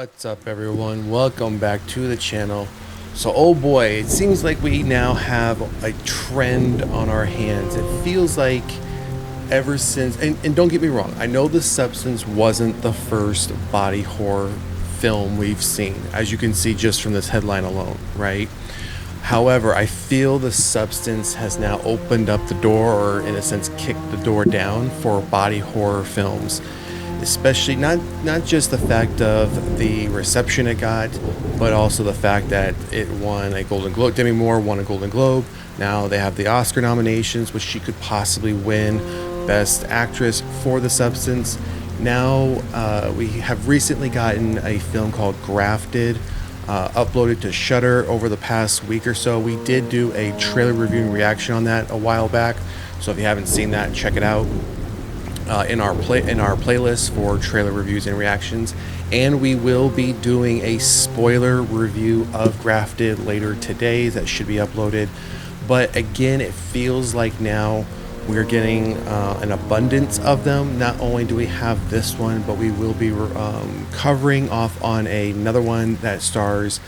What's up, everyone? Welcome back to the channel. So, oh boy, it seems like we now have a trend on our hands. It feels like ever since, and don't get me wrong, I know The Substance wasn't the first body horror film we've seen, as you can see just from this headline alone, right? However, I feel The Substance has now opened up the door, or in a sense, kicked the door down for body horror films. Especially not just the fact of the reception it got, but also the fact that it won a Golden Globe. Demi Moore won a Golden Globe. Now they have the Oscar nominations, which she could possibly win Best Actress for The Substance. Now we have recently gotten a film called Grafted, uploaded to Shudder over the past week or so. We did do a trailer review and reaction on that a while back, so if you haven't seen that, check it out. In our playlist for trailer reviews and reactions, and we will be doing a spoiler review of Grafted later today that should be uploaded. But again, it feels like now we're getting an abundance of them. Not only do we have this one, but we will be covering off on another one that stars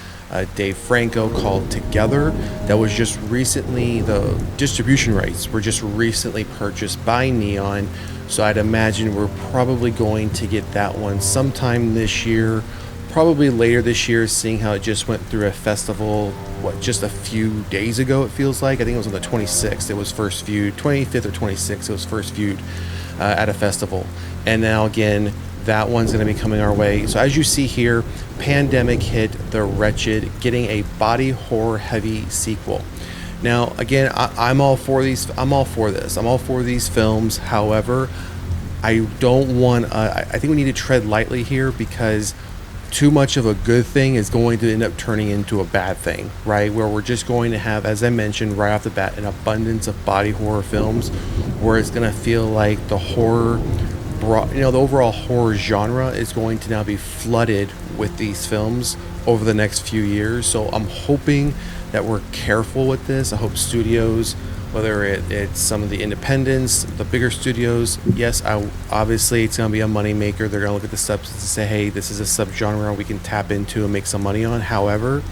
Dave Franco called Together. That was just recently, the distribution rights were just recently purchased by Neon. So I'd imagine we're probably going to get that one sometime this year, probably later this year, seeing how it just went through a festival, just a few days ago, it feels like. I think it was on the 26th. It was first viewed, 25th or 26th, it was first viewed at a festival. And now again, that one's going to be coming our way. So as you see here, pandemic hit, The Wretched, getting a body horror heavy sequel. Now, again, I'm all for these. I'm all for this. I'm all for these films. However, I don't want. I think we need to tread lightly here, because too much of a good thing is going to end up turning into a bad thing, right? Where we're just going to have, as I mentioned right off the bat, an abundance of body horror films, where it's going to feel like the horror, the overall horror genre is going to now be flooded with these films over the next few years. So I'm hoping that we're careful with this. I hope studios, whether it's some of the independents, the bigger studios, yes, obviously it's going to be a money maker. They're going to look at the Substance and say, hey, this is a subgenre we can tap into and make some money on. However,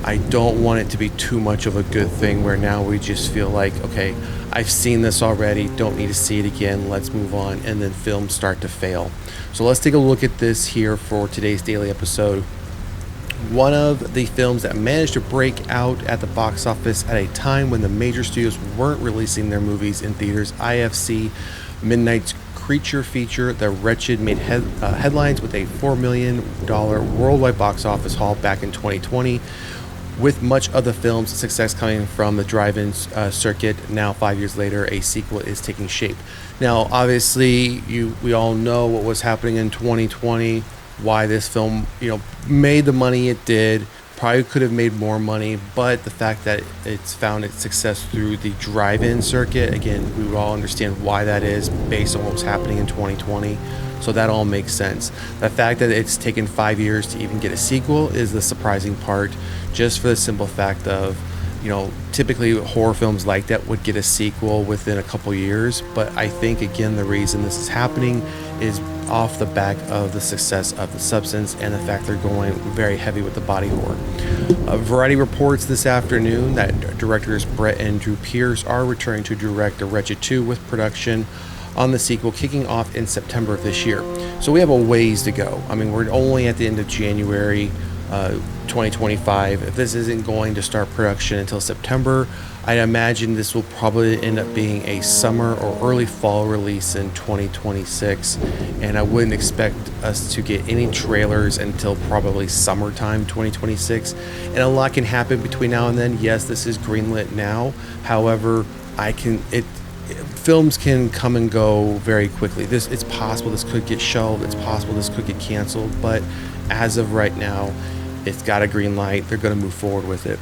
I don't want it to be too much of a good thing where now we just feel like, okay, I've seen this already, don't need to see it again, let's move on, and then films start to fail. So let's take a look at this here for today's daily episode. One of the films that managed to break out at the box office at a time when the major studios weren't releasing their movies in theaters, IFC Midnight's creature feature, The Wretched, made headlines with a $4 million worldwide box office haul back in 2020, with much of the film's success coming from the drive-in circuit. Now, 5 years later, a sequel is taking shape. Now, obviously, we all know what was happening in 2020, why this film, made the money it did. Probably could have made more money, but the fact that it's found its success through the drive-in circuit, again, we would all understand why that is based on what was happening in 2020. So that all makes sense. The fact that it's taken 5 years to even get a sequel is the surprising part, just for the simple fact of, typically horror films like that would get a sequel within a couple years. But I think, again, the reason this is happening is off the back of the success of The Substance and the fact they're going very heavy with the body horror. Variety reports this afternoon that directors Brett and Drew Pearce are returning to direct The Wretched 2, with production on the sequel kicking off in September of this year. So we have a ways to go. I mean, we're only at the end of January 2025. If this isn't going to start production until September, I imagine this will probably end up being a summer or early fall release in 2026, and I wouldn't expect us to get any trailers until probably summertime 2026. And a lot can happen between now and then. Yes, this is greenlit now. However, films can come and go very quickly. It's possible this could get shelved. It's possible this could get canceled. But as of right now, it's got a green light. They're going to move forward with it.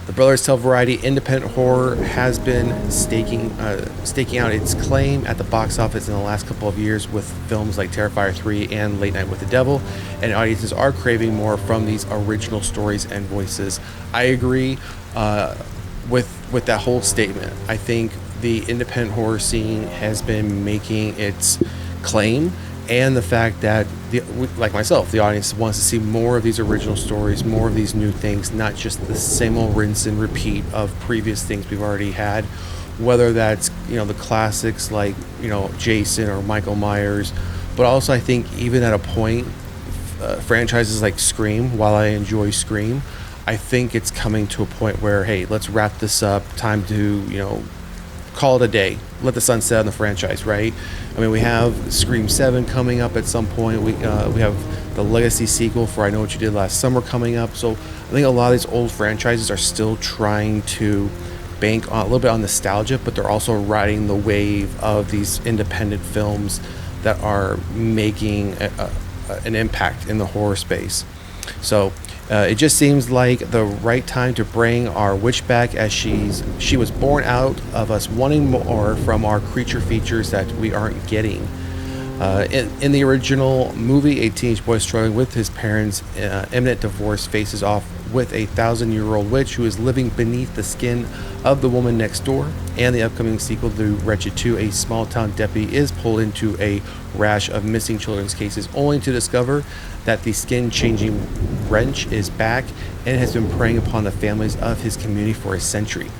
The brothers tell Variety independent horror has been staking out its claim at the box office in the last couple of years with films like Terrifier 3 and Late Night with the Devil, and audiences are craving more from these original stories and voices. I agree with that whole statement. I think the independent horror scene has been making its claim, and the fact that like myself, the audience wants to see more of these original stories, more of these new things, not just the same old rinse and repeat of previous things we've already had, whether that's, the classics like, Jason or Michael Myers, but also I think even at a point, franchises like Scream, while I enjoy Scream, I think it's coming to a point where, hey, let's wrap this up, time to, call it a day, let the sun set on the franchise, right? I mean, we have Scream 7 coming up at some point. We have the Legacy sequel for I Know What You Did Last Summer coming up. So I think a lot of these old franchises are still trying to bank on a little bit on nostalgia, but they're also riding the wave of these independent films that are making an impact in the horror space. So it just seems like the right time to bring our witch back, as she was born out of us wanting more from our creature features that we aren't getting. In the original movie, a teenage boy struggling with his parents' imminent divorce faces off with a 1,000-year-old witch who is living beneath the skin of the woman next door. And the upcoming sequel to Wretched 2, a small-town deputy is pulled into a rash of missing children's cases, only to discover that the skin-changing wrench is back and has been preying upon the families of his community for a century.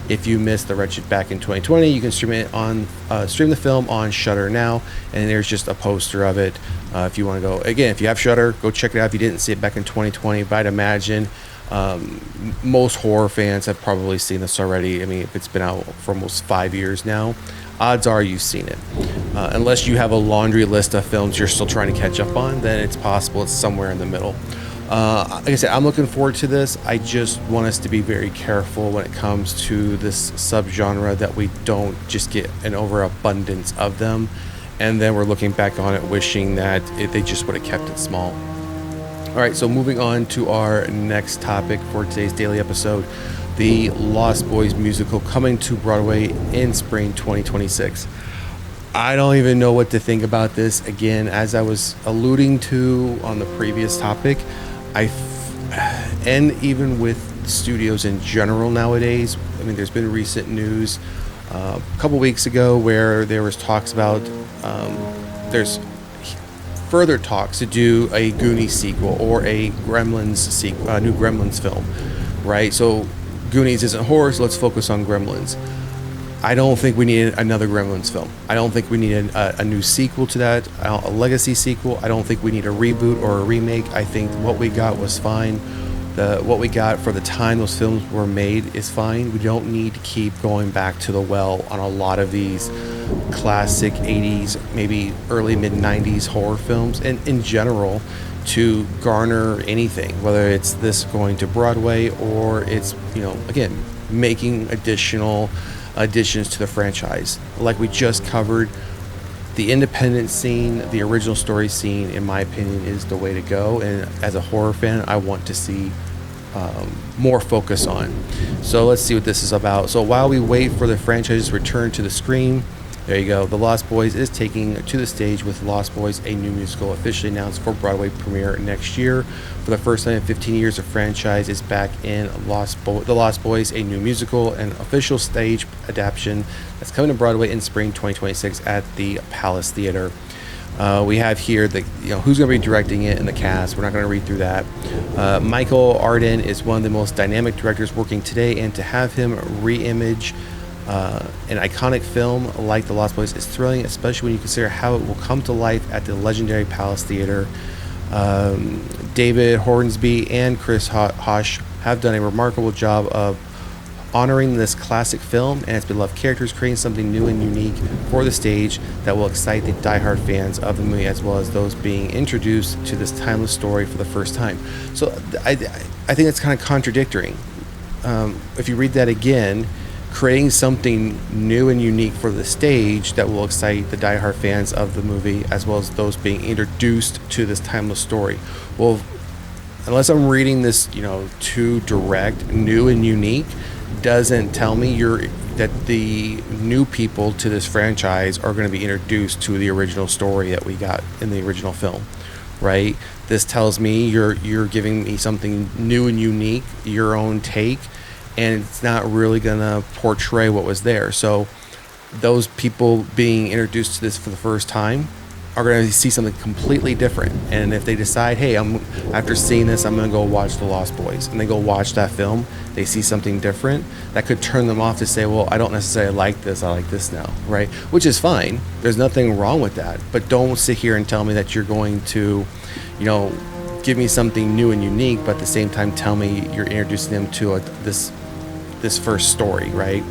If you missed The Wretched back in 2020, you can stream the film on Shudder now, and there's just a poster of it. If you want to go, again, if you have Shudder, go check it out. If you didn't see it back in 2020, but I'd imagine most horror fans have probably seen this already. I mean, if it's been out for almost 5 years now, odds are you've seen it. Unless you have a laundry list of films you're still trying to catch up on, then it's possible it's somewhere in the middle. Like I said, I'm looking forward to this. I just want us to be very careful when it comes to this subgenre, that we don't just get an overabundance of them, and then we're looking back on it wishing that they just would have kept it small. All right, so moving on to our next topic for today's daily episode, the Lost Boys musical coming to Broadway in spring 2026. I don't even know what to think about this. Again, as I was alluding to on the previous topic, and even with studios in general nowadays, I mean, there's been recent news a couple weeks ago where there was talks about there's further talks to do a Goonies sequel or a Gremlins sequel, a new Gremlins film, right? So Goonies isn't horror, so let's focus on Gremlins. I don't think we need another Gremlins film. I don't think we need a new sequel to that, a legacy sequel. I don't think we need a reboot or a remake. I think what we got was fine. What we got for the time those films were made is fine. We don't need to keep going back to the well on a lot of these classic 80s, maybe early mid-90s horror films, and in general, to garner anything, whether it's this going to Broadway or it's, again, making additional additions to the franchise. Like we just covered, the independent scene, the original story scene, in my opinion, is the way to go. And as a horror fan, I want to see more focus on. So let's see what this is about. So while we wait for the franchise's return to the screen, there you go. The Lost Boys is taking to the stage with Lost Boys, a new musical officially announced for Broadway premiere next year. For the first time in 15 years, the franchise is back in The Lost Boys, a new musical, an official stage adaptation that's coming to Broadway in spring 2026 at the Palace Theater. We have here who's going to be directing it and the cast. We're not going to read through that. Michael Arden is one of the most dynamic directors working today, and to have him re-image an iconic film like The Lost Boys is thrilling, especially when you consider how it will come to life at the legendary Palace Theater. David Hornsby and Chris Hosh have done a remarkable job of honoring this classic film and its beloved characters, creating something new and unique for the stage that will excite the diehard fans of the movie, as well as those being introduced to this timeless story for the first time. So I think it's kind of contradictory. If you read that again, creating something new and unique for the stage that will excite the diehard fans of the movie, as well as those being introduced to this timeless story. Well, unless I'm reading this, too direct, new and unique doesn't tell me that the new people to this franchise are going to be introduced to the original story that we got in the original film, right? This tells me you're giving me something new and unique, your own take, and it's not really going to portray what was there. So those people being introduced to this for the first time are going to see something completely different. And if they decide, hey, after seeing this, I'm going to go watch The Lost Boys, and they go watch that film, they see something different, that could turn them off to say, well, I don't necessarily like this, I like this now, right? Which is fine. There's nothing wrong with that. But don't sit here and tell me that you're going to, give me something new and unique, but at the same time tell me you're introducing them to this first story, right?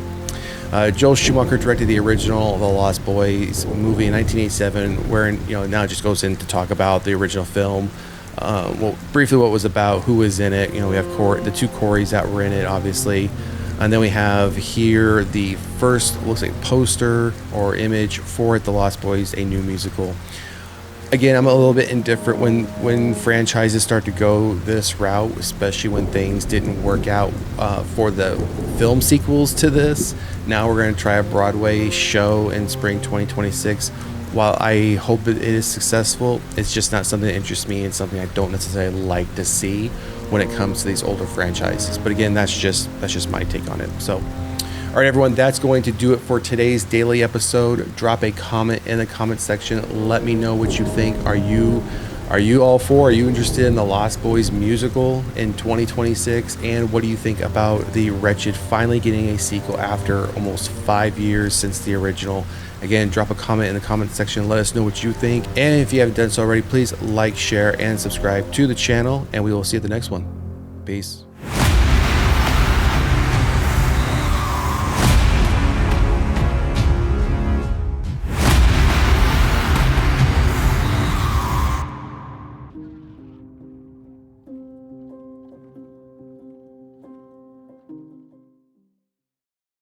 Joel Schumacher directed the original The Lost Boys movie in 1987, where now it just goes in to talk about the original film. Briefly what it was about, who was in it. We have the two Coreys that were in it, obviously. And then we have here the first, looks like, poster or image for The Lost Boys, a new musical. Again, I'm a little bit indifferent when franchises start to go this route, especially when things didn't work out for the film sequels to this. Now we're going to try a Broadway show in spring 2026. While I hope it is successful, it's just not something that interests me and something I don't necessarily like to see when it comes to these older franchises. But again, that's just my take on it. So, all right, everyone, that's going to do it for today's daily episode. Drop a comment in the comment section. Let me know what you think. Are you all for? Are you interested in the Lost Boys musical in 2026? And what do you think about the Wretched finally getting a sequel after almost 5 years since the original? Again, drop a comment in the comment section. Let us know what you think. And if you haven't done so already, please like, share, and subscribe to the channel. And we will see you at the next one. Peace.